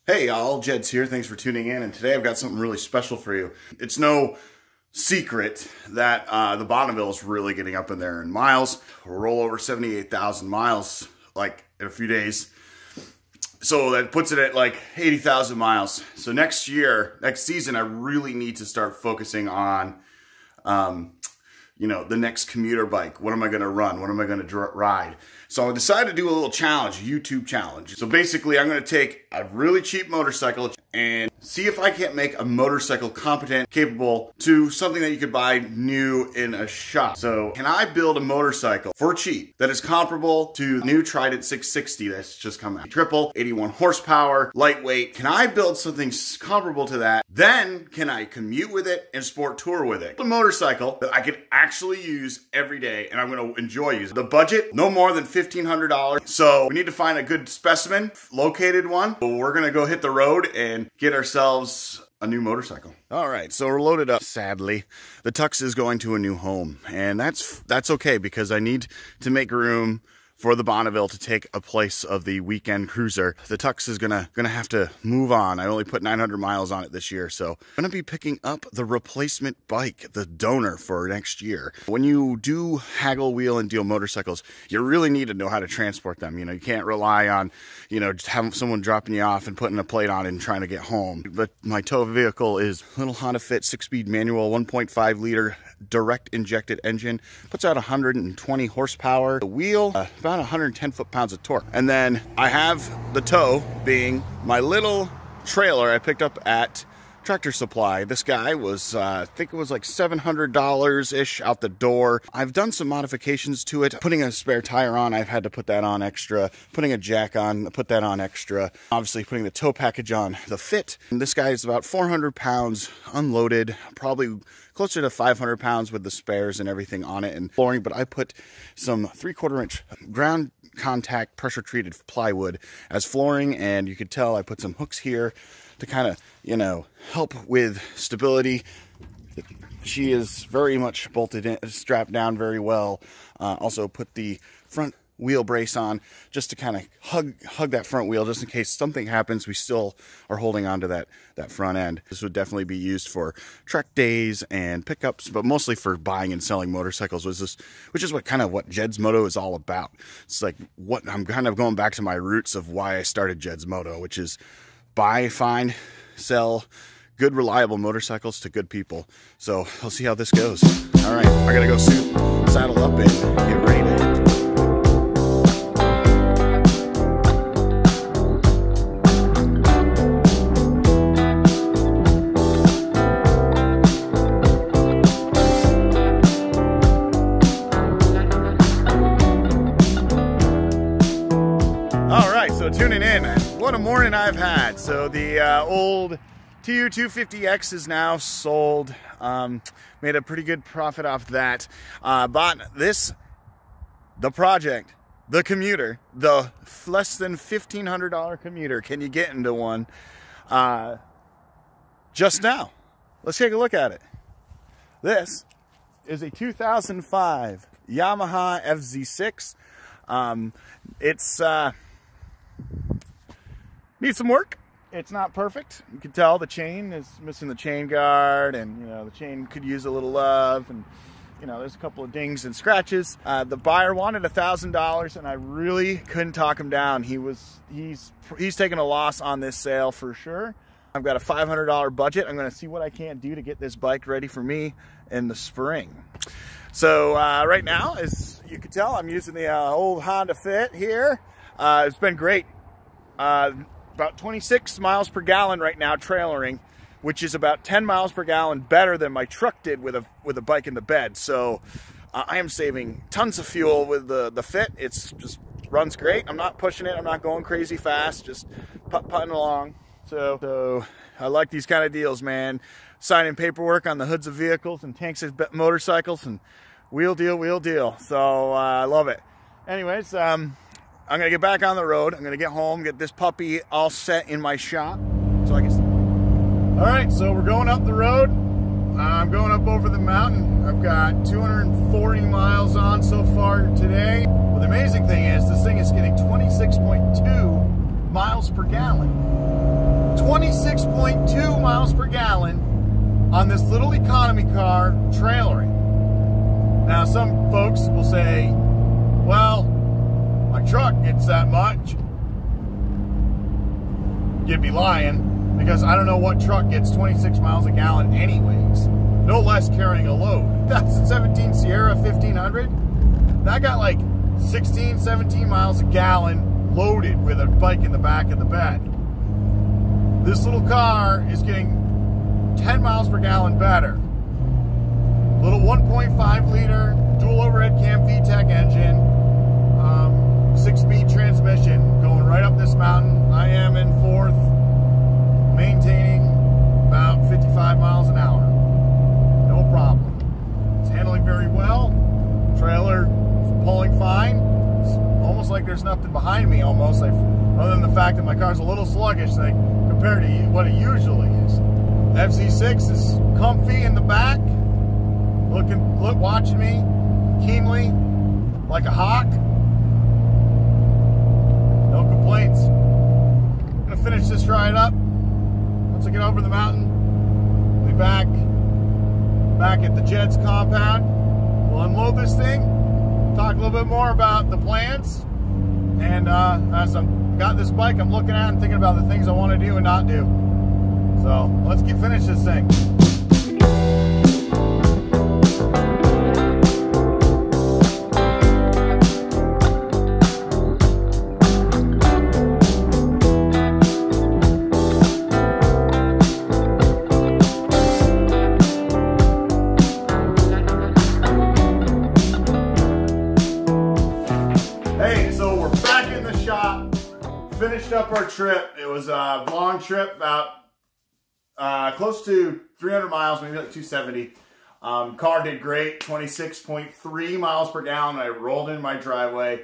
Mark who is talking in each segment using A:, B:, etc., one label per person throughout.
A: Hey y'all, Jedz here. Thanks for tuning in, and today I've got something really special for you. It's no secret that the Bonneville is really getting up in there in miles. We'll roll over 78,000 miles like in a few days. So that puts it at like 80,000 miles. So next season, I really need to start focusing on, you know, the next commuter bike. What am I going to run? What am I going to ride? So I decided to do a little challenge, a YouTube challenge. So basically, I'm going to take a really cheap motorcycle and see if I can't make a motorcycle competent, capable to something that you could buy new in a shop. So can I build a motorcycle for cheap that is comparable to the new Trident 660 that's just come out? Triple, 81 horsepower, lightweight. Can I build something comparable to that? Then can I commute with it and sport tour with it? A motorcycle that I could actually use every day and I'm going to enjoy using. The budget, no more than $1,500. So we need to find a good specimen, located one. But we're going to go hit the road and get ourselves a new motorcycle. All right, so we're loaded up. Sadly, the Tux is going to a new home, and that's okay because I need to make room for the Bonneville to take a place of the weekend cruiser. The Tux is gonna have to move on. I only put 900 miles on it this year, so I'm gonna be picking up the replacement bike, the donor, for next year. When you do haggle, wheel, and deal motorcycles, you really need to know how to transport them. You know, you can't rely on, you know, just having someone dropping you off and putting a plate on it and trying to get home. But my tow vehicle is a little Honda Fit 6-speed manual, 1.5 liter direct injected engine, puts out 120 horsepower. The wheel, about 110 foot-pounds of torque. And then I have the tow being my little trailer I picked up at Tractor Supply. This guy was, I think it was like $700-ish out the door. I've done some modifications to it. Putting a spare tire on, I've had to put that on extra. Putting a jack on, put that on extra. Obviously putting the tow package on the Fit. And this guy is about 400 pounds unloaded, probably closer to 500 pounds with the spares and everything on it and flooring. But I put some 3/4 inch ground contact pressure treated plywood as flooring, and you could tell I put some hooks here to kind of, you know, help with stability. She is very much bolted in, strapped down very well. Also put the front wheel brace on just to kind of hug that front wheel, just in case something happens. We still are holding on to that front end. This would definitely be used for trek days and pickups, but mostly for buying and selling motorcycles, which is what Jedz Moto is all about. It's like what I'm kind of going back to my roots of why I started Jedz Moto, which is buy, find, sell good, reliable motorcycles to good people. So we'll see how this goes. All right, I gotta go saddle up and get ready to hit. Tuning in, what a morning I've had. So the old TU250X is now sold. Made a pretty good profit off that. Bought this, the project, the Commuter, the less than $1,500 Commuter. Can you get into one? Just now. Let's take a look at it. This is a 2005 Yamaha FZ6. It's needs some work. It's not perfect. You can tell the chain is missing the chain guard, and you know the chain could use a little love, and you know there's a couple of dings and scratches. The buyer wanted $1,000, and I really couldn't talk him down. He's taking a loss on this sale for sure. I've got a $500 budget. I'm going to see what I can do to get this bike ready for me in the spring. So right now, as you can tell, I'm using the old Honda Fit here. It's been great. About 26 miles per gallon right now trailering, which is about 10 miles per gallon better than my truck did with a bike in the bed. So I am saving tons of fuel with the Fit. It's just runs great. I'm not pushing it. I'm not going crazy fast, just putting along. So I like these kind of deals, man. Signing paperwork on the hoods of vehicles and tanks of motorcycles, and wheel deal. So I love it. Anyways, I'm gonna get back on the road. I'm gonna get home, get this puppy all set in my shop so I can. All right, so we're going up the road. I'm going up over the mountain. I've got 240 miles on so far today. Well, the amazing thing is this thing is getting 26.2 miles per gallon. 26.2 miles per gallon on this little economy car trailering. Now, some folks will say, well, my truck gets that much. You'd be lying, because I don't know what truck gets 26 miles a gallon anyways. No less carrying a load. That's a 17 Sierra 1500. That got like 16, 17 miles a gallon loaded with a bike in the back of the bed. This little car is getting 10 miles per gallon better. Little 1.5 liter dual overhead cam VTEC engine, 6-speed transmission going right up this mountain. I am in fourth, maintaining about 55 miles an hour. No problem. It's handling very well. Trailer pulling fine. It's almost like there's nothing behind me almost, other than the fact that my car's a little sluggish compared to what it usually is. FZ6 is comfy in the back, watching me keenly like a hawk. No complaints. I'm gonna finish this ride up. Once I get over the mountain, we'll be back at the Jedz compound. We'll unload this thing, talk a little bit more about the plans, and as I've got this bike I'm looking at and thinking about the things I want to do and not do. So let's finish this thing. Finished up our trip. It was a long trip, about close to 300 miles, maybe like 270. Car did great, 26.3 miles per gallon. I rolled in my driveway.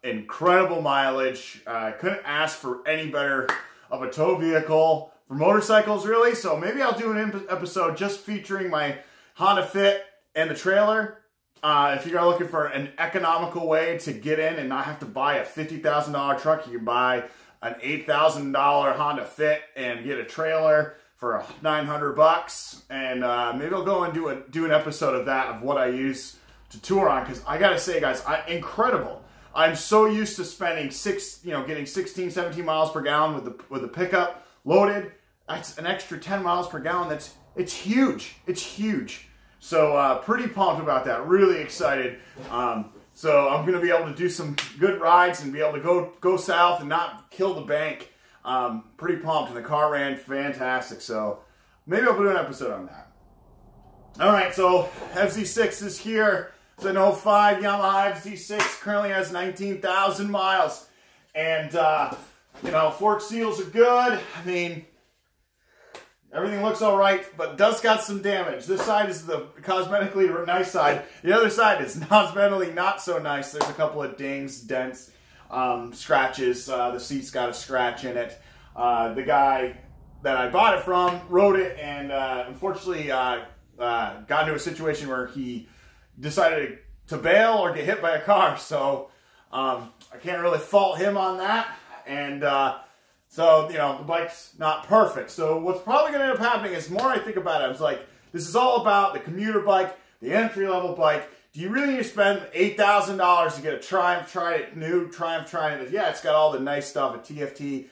A: Incredible mileage. Couldn't ask for any better of a tow vehicle for motorcycles, really. So maybe I'll do an episode just featuring my Honda Fit and the trailer. If you're looking for an economical way to get in and not have to buy a $50,000 truck, you can buy an $8,000 Honda Fit and get a trailer for $900. And maybe I'll go and do an episode of that, of what I use to tour on. Because I gotta say, guys, incredible. I'm so used to spending getting 16, 17 miles per gallon with the pickup loaded. That's an extra 10 miles per gallon. It's huge. It's huge. So pretty pumped about that, really excited. So I'm going to be able to do some good rides and be able to go south and not kill the bank. Pretty pumped, and the car ran fantastic. So maybe I'll do an episode on that. All right, so FZ6 is here. It's an 05 Yamaha FZ6, currently has 19,000 miles. And, fork seals are good. I mean, everything looks all right, but does got some damage. This side is the cosmetically nice side. The other side is cosmetically not so nice. There's a couple of dings, dents, scratches. The seat's got a scratch in it. The guy that I bought it from rode it and unfortunately got into a situation where he decided to bail or get hit by a car. So I can't really fault him on that. And so, the bike's not perfect. So what's probably going to end up happening is, the more I think about it, I was like, this is all about the commuter bike, the entry-level bike. Do you really need to spend $8,000 to get a Triumph Trident, new Triumph Trident? Yeah, it's got all the nice stuff, a TFT,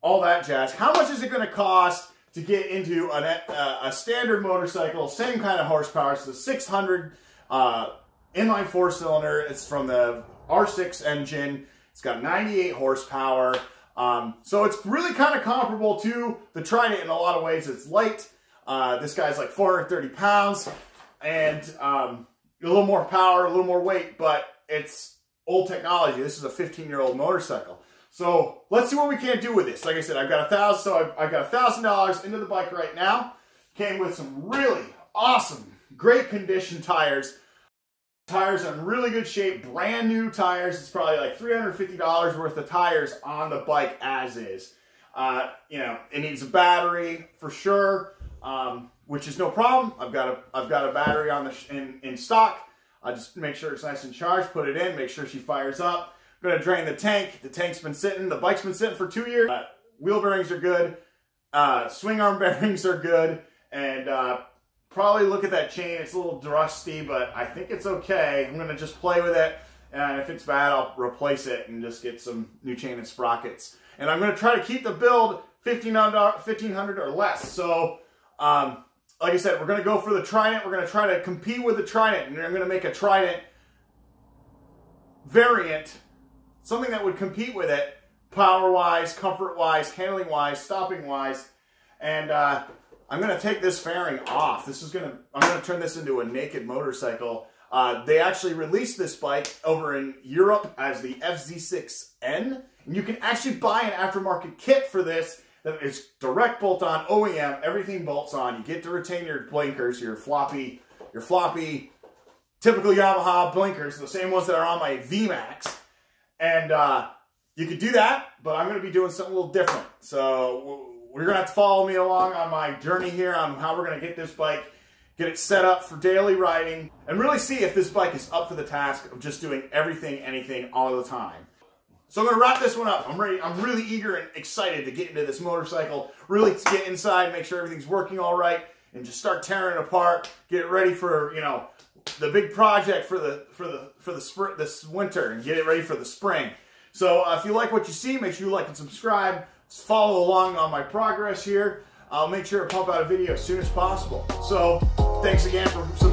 A: all that jazz. How much is it going to cost to get into a standard motorcycle, same kind of horsepower? It's the 600 inline four-cylinder. It's from the R6 engine. It's got 98 horsepower. So it's really kind of comparable to the Trident in a lot of ways. It's light. This guy's like 430 pounds and a little more power, a little more weight, but it's old technology. This is a 15-year-old motorcycle. So let's see what we can do with this. Like I said, I've got $1,000 into the bike right now. Came with some really awesome, great condition tires. Tires are in really good shape, brand new tires. It's probably like $350 worth of tires on the bike as is. It needs a battery for sure. which is no problem. I've got a battery on in stock. I just make sure it's nice and charged, put it in, make sure she fires up. I'm gonna drain the tank. The tank's been sitting, the bike's been sitting for 2 years. Wheel bearings are good. Swing arm bearings are good. And probably look at that chain. It's a little rusty, but I think it's okay. I'm gonna just play with it. And if it's bad, I'll replace it and just get some new chain and sprockets. And I'm gonna try to keep the build $1,500 or less. So, like I said, we're gonna go for the Trident. We're gonna try to compete with the Trident. And I'm gonna make a Trident variant, something that would compete with it, power-wise, comfort-wise, handling-wise, stopping-wise. And I'm gonna take this fairing off. I'm gonna turn this into a naked motorcycle. They actually released this bike over in Europe as the FZ6N. And you can actually buy an aftermarket kit for this that is direct bolt on, OEM, everything bolts on. You get to retain your blinkers, your floppy, typical Yamaha blinkers, the same ones that are on my VMAX. And you could do that, but I'm gonna be doing something a little different. So we're gonna have to follow me along on my journey here on how we're gonna get this bike, get it set up for daily riding, and really see if this bike is up for the task of just doing everything, anything, all the time. So I'm gonna wrap this one up. I'm ready. I'm really eager and excited to get into this motorcycle, really get inside, make sure everything's working all right, and just start tearing it apart, get it ready for, you know, the big project for this winter, and get it ready for the spring. So if you like what you see, make sure you like and subscribe. Follow along on my progress here. I'll make sure to pump out a video as soon as possible. So thanks again for